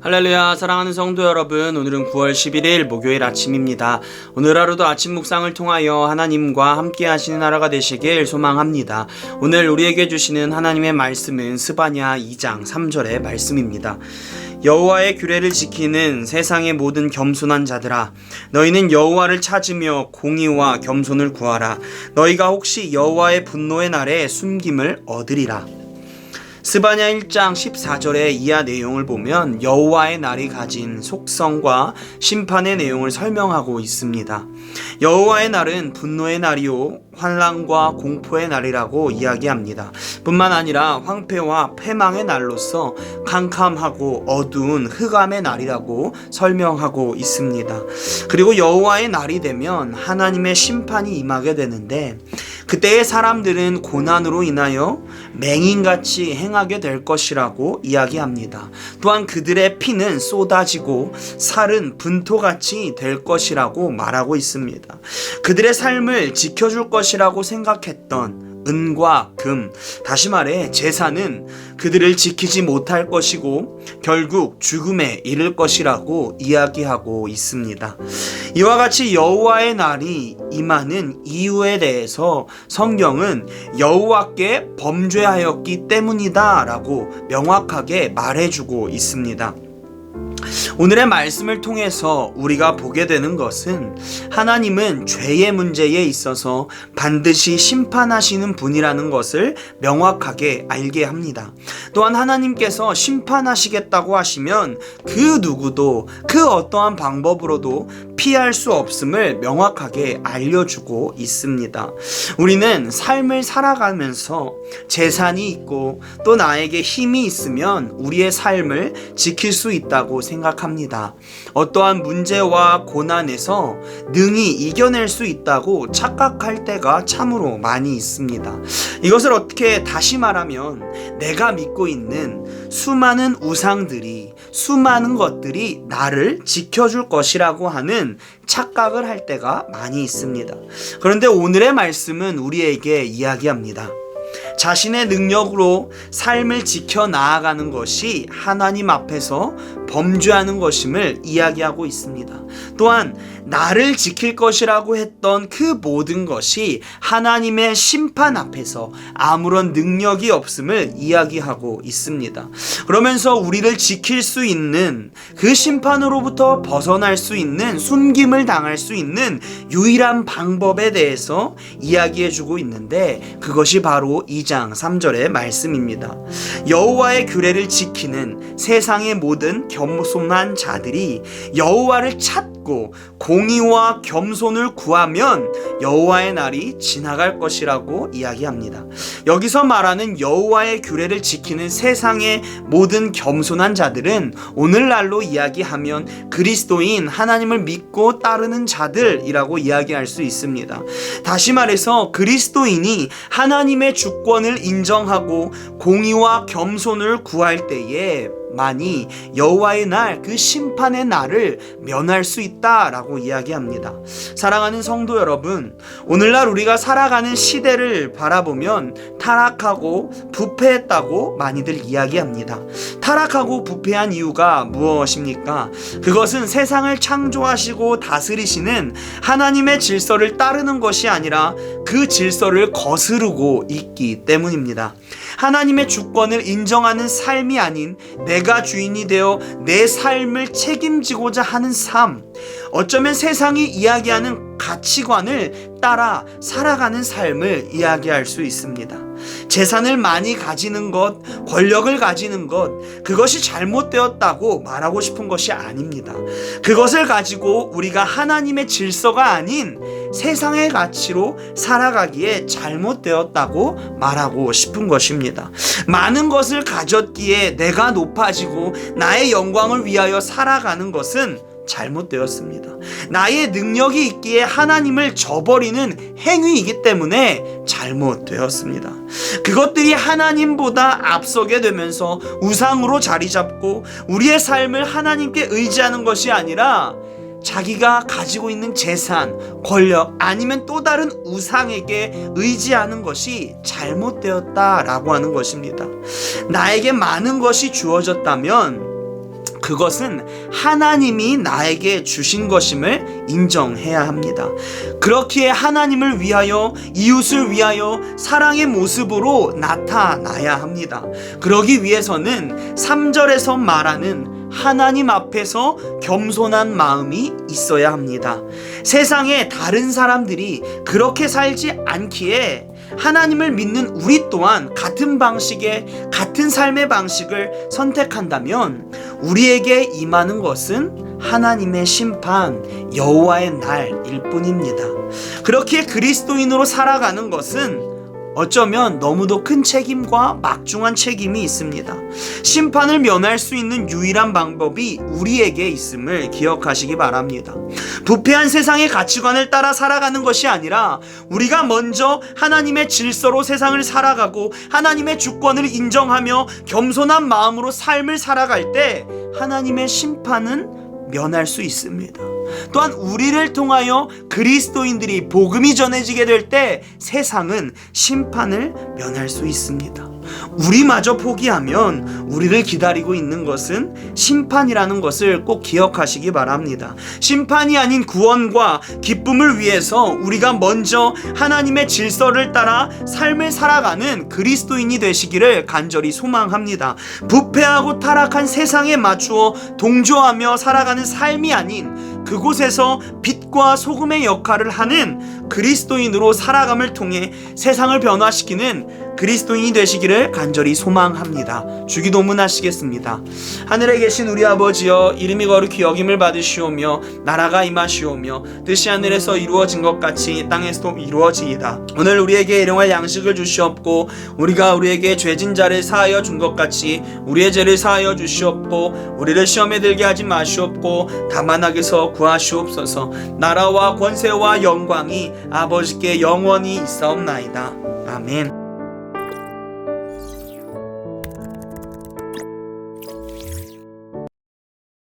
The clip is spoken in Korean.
할렐루야. 사랑하는 성도 여러분, 오늘은 9월 11일 목요일 아침입니다. 오늘 하루도 아침 묵상을 통하여 하나님과 함께 하시는 하루가 되시길 소망합니다. 오늘 우리에게 주시는 하나님의 말씀은 스바냐 2장 3절의 말씀입니다. 여호와의 규례를 지키는 세상의 모든 겸손한 자들아, 너희는 여호와를 찾으며 공의와 겸손을 구하라. 너희가 혹시 여호와의 분노의 날에 숨김을 얻으리라. 스바냐 1장 14절의 이하 내용을 보면 여호와의 날이 가진 속성과 심판의 내용을 설명하고 있습니다. 여호와의 날은 분노의 날이요 환난과 공포의 날이라고 이야기합니다. 뿐만 아니라 황폐와 패망의 날로서 캄캄하고 어두운 흑암의 날이라고 설명하고 있습니다. 그리고 여호와의 날이 되면 하나님의 심판이 임하게 되는데, 그때의 사람들은 고난으로 인하여 맹인같이 행하게 될 것이라고 이야기합니다. 또한 그들의 피는 쏟아지고 살은 분토같이 될 것이라고 말하고 있습니다. 그들의 삶을 지켜줄 것이라고 생각했던 은과 금, 다시 말해 제사는 그들을 지키지 못할 것이고 결국 죽음에 이를 것이라고 이야기하고 있습니다. 이와 같이 여호와의 날이 임하는 이유에 대해서 성경은 여호와께 범죄하였기 때문이다 라고 명확하게 말해주고 있습니다. 오늘의 말씀을 통해서 우리가 보게 되는 것은 하나님은 죄의 문제에 있어서 반드시 심판하시는 분이라는 것을 명확하게 알게 합니다. 또한 하나님께서 심판하시겠다고 하시면 그 누구도 그 어떠한 방법으로도 피할 수 없음을 명확하게 알려주고 있습니다. 우리는 삶을 살아가면서 재산이 있고 또 나에게 힘이 있으면 우리의 삶을 지킬 수 있다고 생각합니다. 어떠한 문제와 고난에서 능히 이겨낼 수 있다고 착각할 때가 참으로 많이 있습니다. 이것을 어떻게 다시 말하면 내가 믿고 있는 수많은 우상들이, 수많은 것들이 나를 지켜줄 것이라고 하는 착각을 할 때가 많이 있습니다. 그런데 오늘의 말씀은 우리에게 이야기합니다. 자신의 능력으로 삶을 지켜 나아가는 것이 하나님 앞에서 범죄하는 것임을 이야기하고 있습니다. 또한 나를 지킬 것이라고 했던 그 모든 것이 하나님의 심판 앞에서 아무런 능력이 없음을 이야기하고 있습니다. 그러면서 우리를 지킬 수 있는, 그 심판으로부터 벗어날 수 있는, 숨김을 당할 수 있는 유일한 방법에 대해서 이야기해주고 있는데, 그것이 바로 2장 3절의 말씀입니다. 여호와의 규례를 지키는 세상의 모든 겸손한 자들이 여호와를 찾고 공의와 겸손을 구하면 여호와의 날이 지나갈 것이라고 이야기합니다. 여기서 말하는 여호와의 규례를 지키는 세상의 모든 겸손한 자들은 오늘날로 이야기하면 그리스도인, 하나님을 믿고 따르는 자들이라고 이야기할 수 있습니다. 다시 말해서 그리스도인이 하나님의 주권을 인정하고 공의와 겸손을 구할 때에 만이 여호와의 날, 그 심판의 날을 면할 수 있다라고 이야기합니다. 사랑하는 성도 여러분, 오늘날 우리가 살아가는 시대를 바라보면 타락하고 부패했다고 많이들 이야기합니다. 타락하고 부패한 이유가 무엇입니까? 그것은 세상을 창조하시고 다스리시는 하나님의 질서를 따르는 것이 아니라 그 질서를 거스르고 있기 때문입니다. 하나님의 주권을 인정하는 삶이 아닌 내가 주인이 되어 내 삶을 책임지고자 하는 삶, 어쩌면 세상이 이야기하는 가치관을 따라 살아가는 삶을 이야기할 수 있습니다. 재산을 많이 가지는 것, 권력을 가지는 것, 그것이 잘못되었다고 말하고 싶은 것이 아닙니다. 그것을 가지고 우리가 하나님의 질서가 아닌 세상의 가치로 살아가기에 잘못되었다고 말하고 싶은 것입니다. 많은 것을 가졌기에 내가 높아지고 나의 영광을 위하여 살아가는 것은 잘못되었습니다. 나의 능력이 있기에 하나님을 저버리는 행위이기 때문에 잘못되었습니다. 그것들이 하나님보다 앞서게 되면서 우상으로 자리 잡고 우리의 삶을 하나님께 의지하는 것이 아니라 자기가 가지고 있는 재산, 권력, 아니면 또 다른 우상에게 의지하는 것이 잘못되었다라고 하는 것입니다. 나에게 많은 것이 주어졌다면 그것은 하나님이 나에게 주신 것임을 인정해야 합니다. 그렇기에 하나님을 위하여, 이웃을 위하여 사랑의 모습으로 나타나야 합니다. 그러기 위해서는 3절에서 말하는 하나님 앞에서 겸손한 마음이 있어야 합니다. 세상에 다른 사람들이 그렇게 살지 않기에 하나님을 믿는 우리 또한 같은 방식의, 같은 삶의 방식을 선택한다면 우리에게 임하는 것은 하나님의 심판, 여호와의 날일 뿐입니다. 그렇기에 그리스도인으로 살아가는 것은 어쩌면 너무도 큰 책임과 막중한 책임이 있습니다. 심판을 면할 수 있는 유일한 방법이 우리에게 있음을 기억하시기 바랍니다. 부패한 세상의 가치관을 따라 살아가는 것이 아니라 우리가 먼저 하나님의 질서로 세상을 살아가고 하나님의 주권을 인정하며 겸손한 마음으로 삶을 살아갈 때 하나님의 심판은 면할 수 있습니다. 또한 우리를 통하여 그리스도인들이 복음이 전해지게 될 때 세상은 심판을 면할 수 있습니다. 우리마저 포기하면 우리를 기다리고 있는 것은 심판이라는 것을 꼭 기억하시기 바랍니다. 심판이 아닌 구원과 기쁨을 위해서 우리가 먼저 하나님의 질서를 따라 삶을 살아가는 그리스도인이 되시기를 간절히 소망합니다. 부패하고 타락한 세상에 맞추어 동조하며 살아가는 삶이 아닌 그곳에서 빛과 소금의 역할을 하는 그리스도인으로 살아감을 통해 세상을 변화시키는 그리스도인이 되시기를 간절히 소망합니다. 주기도문 하시겠습니다. 하늘에 계신 우리 아버지여, 이름이 거룩히 여김을 받으시오며 나라가 임하시오며 뜻이 하늘에서 이루어진 것 같이 땅에서도 이루어지이다. 오늘 우리에게 일용할 양식을 주시옵고 우리가 우리에게 죄진 자를 사하여 준 것 같이 우리의 죄를 사하여 주시옵고 우리를 시험에 들게 하지 마시옵고 다만 악에서 구하시옵소서. 나라와 권세와 영광이 아버지께 영원히 있사옵나이다. 아멘.